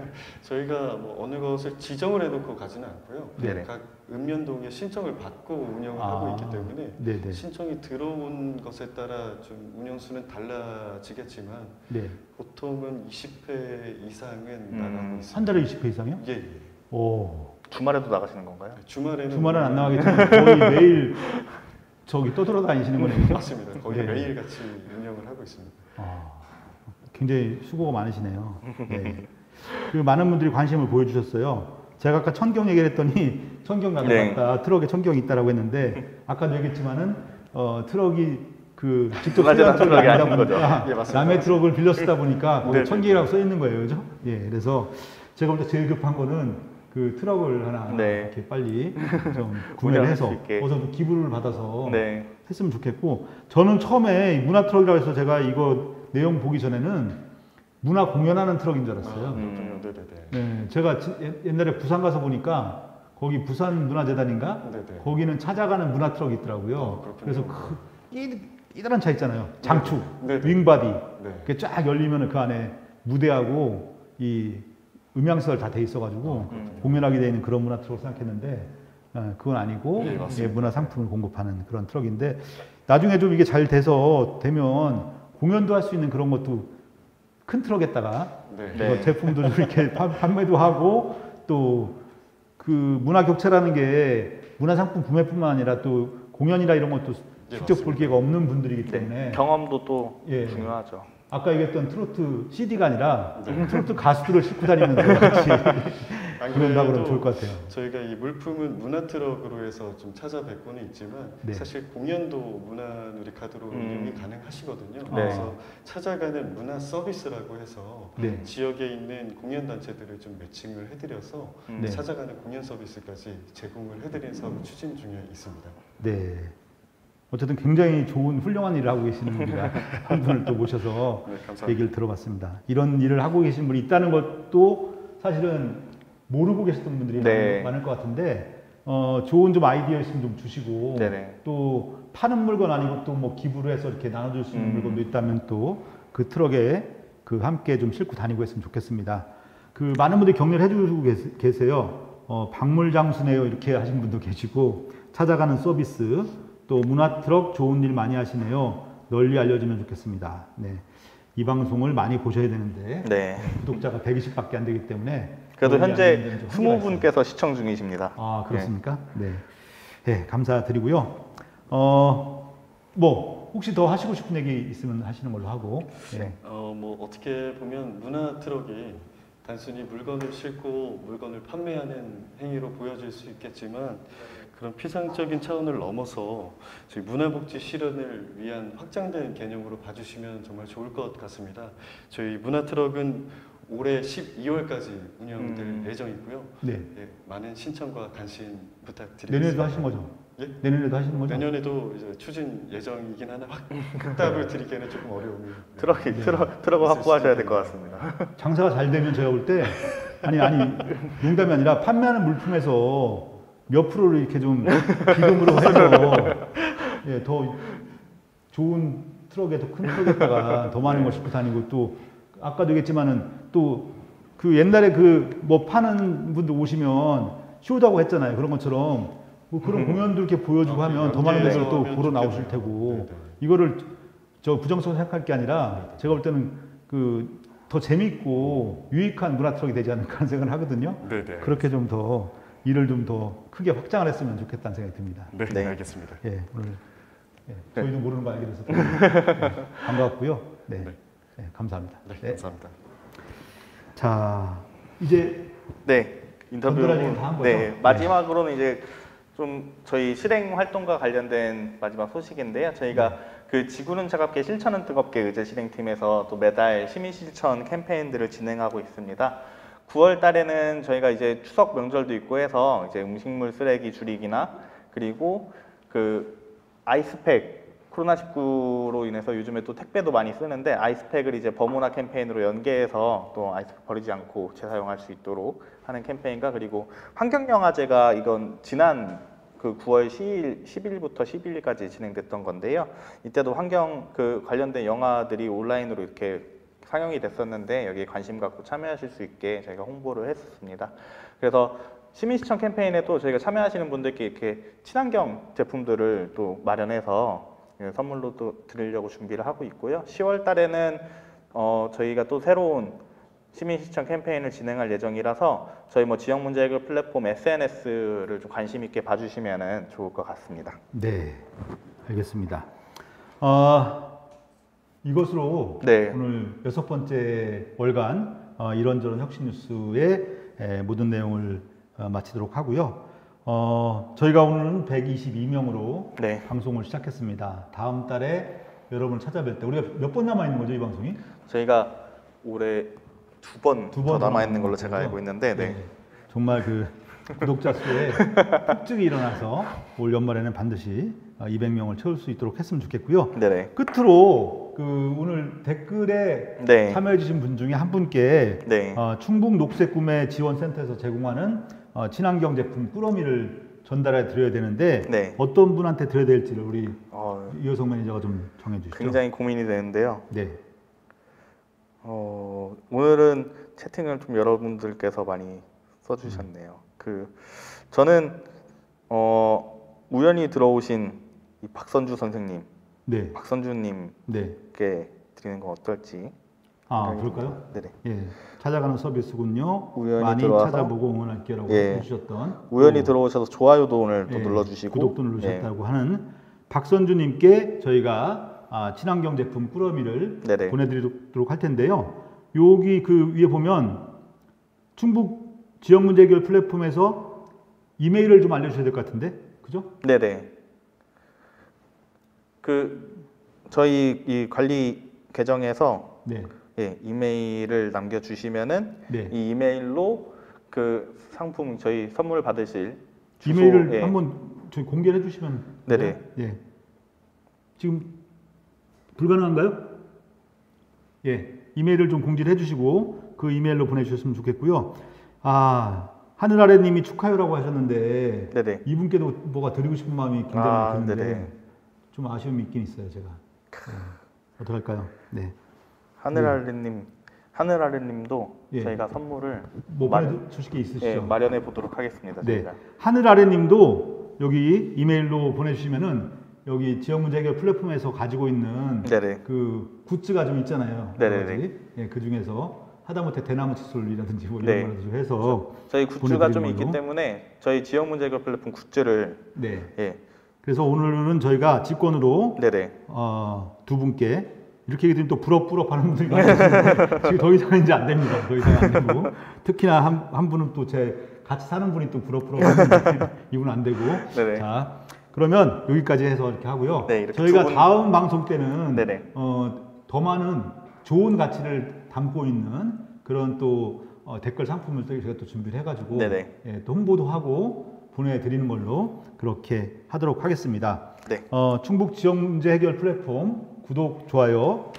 저희가 뭐 어느 것을 지정을 해놓고 가지는 않고요. 네네. 각 읍면동에 신청을 받고 운영을 하고 있기 때문에 네네. 신청이 들어온 것에 따라 좀 운영 수는 달라지겠지만 네. 보통은 20회 이상은 나가고 있습니다. 한 달에 20회 이상이요? 예. 오. 주말에도 나가시는 건가요? 주말에는 안 나가겠지만 거의 매일 떠돌아다니시는 거네요. 그죠? 맞습니다. 거의 네. 매일 같이 운영을 하고 있습니다. 굉장히 수고가 많으시네요. 네. 그리고 많은 분들이 관심을 보여주셨어요. 제가 아까 천경 얘기를 했더니 천경 나가봤다. 트럭에 천경이 있다라고 했는데 아까도 얘기했지만은 트럭이 직접 문화재단 소유한 트럭이 트럭이 아니다 아닌 거죠. 보니까 예, 맞습니다. 남의 트럭을 빌려 쓰다 보니까 거기 네. 천경이라고 써 있는 거예요, 그죠? 예, 그래서 제가 볼 때 제일 급한 거는 트럭을 하나 네. 이렇게 빨리 좀 구매를 해서 운영할 수 있게. 어서 좀 기부를 받아서 네. 했으면 좋겠고 저는 처음에 문화 트럭이라고 해서 제가 이거 내용 보기 전에는 문화 공연하는 트럭인 줄 알았어요. 네네네. 네, 제가 옛날에 부산 가서 보니까 거기 부산 문화재단인가? 네네. 거기는 찾아가는 문화 트럭이 있더라고요. 그렇군요. 그래서 이다란 차 있잖아요. 장축, 네네. 윙바디. 네. 그게 쫙 열리면 그 안에 무대하고 이 음향시설 다 돼 있어가지고 공연하게 되어 있는 그런 문화 트럭을 생각했는데 그건 아니고 네, 맞습니다. 문화 상품을 공급하는 그런 트럭인데 나중에 좀 이게 잘 되면 공연도 할 수 있는 그런 것도 큰 트럭에다가 네. 네. 제품도 좀 이렇게 판매도 하고 또 그 문화 격차라는 게 문화 상품 구매뿐만 아니라 또 공연이나 이런 것도 네, 직접 볼 맞습니다. 기회가 없는 분들이기 때문에 네. 경험도 또 예. 중요하죠. 아까 얘기했던 트로트 CD가 아니라 네. 트로트 가수들을 싣고 다니면서 같이 안 그런다 그래도 그러면 좋을 것 같아요. 저희가 이 물품은 문화트럭으로 해서 좀 찾아뵙고는 있지만 네. 사실 공연도 문화누리카드로 운영이 가능하시거든요. 네. 그래서 찾아가는 문화 서비스라고 해서 네. 지역에 있는 공연단체들을 좀 매칭을 해드려서 네. 찾아가는 공연 서비스까지 제공을 해드리는 사업을 추진 중에 있습니다. 네. 어쨌든 굉장히 좋은 훌륭한 일을 하고 계시는 분이라 한 분을 또 모셔서 네, 감사합니다. 얘기를 들어봤습니다. 이런 일을 하고 계신 분이 있다는 것도 사실은 모르고 계셨던 분들이 네. 많을 것 같은데 좋은 좀 아이디어 있으면 좀 주시고 네네. 또 파는 물건 아니고 또 뭐 기부를 해서 이렇게 나눠줄 수 있는 물건도 있다면 또 그 트럭에 함께 좀 싣고 다니고 했으면 좋겠습니다. 많은 분들이 격려를 해주고 계세요. 박물장수네요 이렇게 하신 분도 계시고 찾아가는 서비스 또 문화 트럭 좋은 일 많이 하시네요. 널리 알려주면 좋겠습니다. 네. 이 방송을 많이 보셔야 되는데 네. 구독자가 120밖에 안 되기 때문에 그래도 도움이 안 되는 현재 점이 좀 한계가 있어요. 20분께서 시청 중이십니다. 아 그렇습니까? 네. 네, 감사드리고요. 뭐 혹시 더 하시고 싶은 얘기 있으면 하시는 걸로 하고. 네. 뭐 어떻게 보면 문화 트럭이 단순히 물건을 싣고 물건을 판매하는 행위로 보여질 수 있겠지만 그런 피상적인 차원을 넘어서 저희 문화복지 실현을 위한 확장된 개념으로 봐주시면 정말 좋을 것 같습니다. 저희 문화 트럭은 올해 12월까지 운영될 예정이고요. 네. 예, 많은 신청과 관심 부탁드리겠습니다. 내년에도 하시는 거죠? 예? 내년에도 하시는 거죠? 내년에도 이제 추진 예정이긴 하나 확답을 드리기에는 조금 어려움이. 트럭을 확보하셔야 될 것 같습니다. 장사가 잘 되면 제가 볼 때 아니 농담이 아니라 판매하는 물품에서 몇 프로를 이렇게 좀 기금으로 해서 예, 더 좋은 트럭에 더 큰 트럭에다가 더 많은 걸 싣고 다니고 또 아까도 얘기했지만은 또 그 옛날에 그 뭐 파는 분들 오시면 쇼다고 했잖아요. 그런 것처럼 뭐 그런 공연도 이렇게 보여주고 하면 더 많은 분들 또 보러 나오실 테고 이거를 저 부정적으로 생각할 게 아니라 제가 볼 때는 그 더 재밌고 유익한 문화 트럭이 되지 않을까 하는 생각을 하거든요. 네네. 그렇게 좀 더 일을 좀 더 크게 확장을 했으면 좋겠다는 생각이 듭니다. 네, 네. 알겠습니다. 예, 오늘 저희도 모르는 거 알게 돼서 예, 반갑고요. 네, 네. 네, 감사합니다. 네, 네. 감사합니다. 자, 이제 네, 인터뷰. 전달할 얘기는 다한 거죠? 네, 마지막으로는 이제 좀 저희 실행 활동과 관련된 마지막 소식인데요. 저희가 그 지구는 차갑게 실천은 뜨겁게 의제 실행팀에서 또 매달 시민 실천 캠페인들을 진행하고 있습니다. 9월 달에는 저희가 이제 추석 명절도 있고 해서 이제 음식물 쓰레기 줄이기나 그리고 그 아이스팩 코로나19로 인해서 요즘에 또 택배도 많이 쓰는데 아이스팩을 이제 범문화 캠페인으로 연계해서 또 아이스팩 버리지 않고 재사용할 수 있도록 하는 캠페인과 그리고 환경영화제가 이건 지난 그 9월 10일부터 11일까지 진행됐던 건데요. 이때도 환경 그 관련된 영화들이 온라인으로 이렇게 상영이 됐었는데 여기에 관심 갖고 참여하실 수 있게 저희가 홍보를 했었습니다. 그래서 시민시청 캠페인에도 저희가 참여하시는 분들께 이렇게 친환경 제품들을 또 마련해서 선물로 또 드리려고 준비를 하고 있고요. 10월 달에는 저희가 또 새로운 시민시청 캠페인을 진행할 예정이라서 저희 뭐 지역 문제 해결 플랫폼 SNS를 좀 관심 있게 봐주시면 좋을 것 같습니다. 네, 알겠습니다. 이것으로 네. 오늘 6번째 월간 이런저런 혁신 뉴스의 모든 내용을 마치도록 하고요. 저희가 오늘은 122명으로 네. 방송을 시작했습니다. 다음 달에 여러분을 찾아뵐 때 우리가 몇 번 남아 있는 거죠, 이 방송이? 저희가 올해 두 번 두 더 번 남아 있는 걸로 거죠? 제가 알고 있는데, 네. 정말 그 구독자 수에 폭증이 일어나서 올 연말에는 반드시 200명을 채울 수 있도록 했으면 좋겠고요. 네네. 끝으로 그 오늘 댓글에 네. 참여해주신 분 중에 한 분께 네. 충북 녹색구매 지원센터에서 제공하는 친환경 제품 꾸러미를 전달해 드려야 되는데 네. 어떤 분한테 드려야 될지를 우리 어, 이효성 매니저가 좀 정해 주시죠. 굉장히 고민이 되는데요. 네. 오늘은 채팅을 좀 여러분들께서 많이 써주셨네요. 저는 우연히 들어오신 이 박선주 선생님, 네. 박선주님께 네. 드리는 건 어떨지. 그럴까요? 네네. 예. 찾아가는 서비스군요. 우연히 많이 들어와서 찾아보고 응원할게라고 예. 해주셨던 우연히 또, 들어오셔서 좋아요도 오늘 또 예, 눌러주시고 구독도 누르셨다고 하는 박선주님께 저희가 친환경 제품 꾸러미를 네네. 보내드리도록 할 텐데요. 여기 그 위에 보면 충북 지역 문제 해결 플랫폼에서 이메일을 좀 알려주셔야 될 것 같은데, 그죠? 네네. 저희 이 관리 계정에서 네. 예, 이메일을 남겨주시면은 네. 이 이메일로 그 상품 저희 선물 받으실 주소, 이메일을 예. 한번 저희 공개해 주시면 네네. 예. 지금 불가능한가요? 예. 이메일을 좀 공지를 해주시고 그 이메일로 보내주셨으면 좋겠고요. 하늘 아래님이 축하해라고 하셨는데 네네. 이분께도 뭐가 드리고 싶은 마음이 굉장히 드는데 네네. 좀 아쉬움이 있긴 있어요, 제가. 어떡할까요? 네. 하늘 아래님도 예. 저희가 선물을 뭐 보내주실 게 있으시죠? 예, 마련해 보도록 하겠습니다. 네. 저희가. 하늘 아래님도 여기 이메일로 보내주시면은 여기 지역 문제 해결 플랫폼에서 가지고 있는 네네. 그 굿즈가 좀 있잖아요. 네네네. 여러 가지. 예, 그 중에서 하다못해 대나무 칫솔이라든지 뭐 네. 이런 거를 좀 해서 저희 굿즈가 좀 보내드리는 있기 걸로. 때문에 저희 지역 문제 해결 플랫폼 굿즈를 네. 예, 그래서 오늘은 저희가 직권으로 네네. 두 분께 이렇게 얘기 드리면 또 부럽부럽 하는 분들이 많으시는데 지금 더 이상은 이제 안 됩니다. 더 이상 안 되고 특히나 한 분은 또 제 같이 사는 분이 또 부럽부럽 하는데 이분은 안 되고 네네. 자 그러면 여기까지 해서 이렇게 하고요. 네, 이렇게 저희가 두 분- 다음 방송 때는 네네. 더 많은 좋은 가치를 담고 있는 그런 또 댓글 상품을 저희가 또 준비를 해가지고 네네. 예, 또 홍보도 하고 보내드리는 걸로 그렇게 하도록 하겠습니다. 네. 충북 지역 문제 해결 플랫폼 구독, 좋아요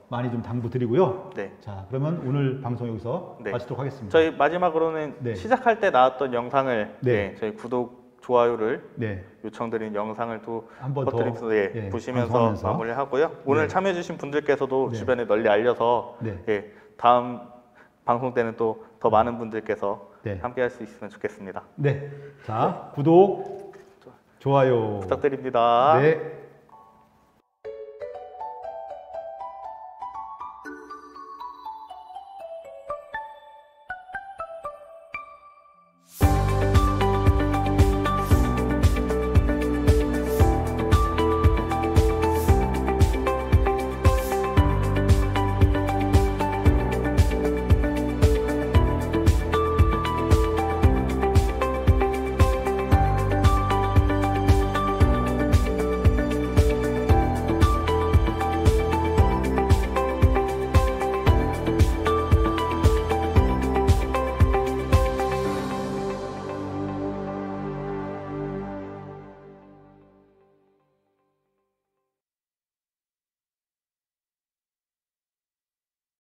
많이 좀 당부드리고요. 네. 자, 그러면 오늘 방송 여기서 네. 마치도록 하겠습니다. 저희 마지막으로는 네. 시작할 때 나왔던 영상을 네. 예, 저희 구독, 좋아요를 네, 요청드린 영상을 또 한번 더, 퍼뜨리면서 예, 예, 보시면서 방송하면서. 마무리하고요. 오늘 네. 참여해주신 분들께서도 네. 주변에 널리 알려서 네. 예, 다음 방송 때는 또 더 많은 분들께서 네. 함께할 수 있으면 좋겠습니다. 네, 자 구독, 좋아요 부탁드립니다. 네.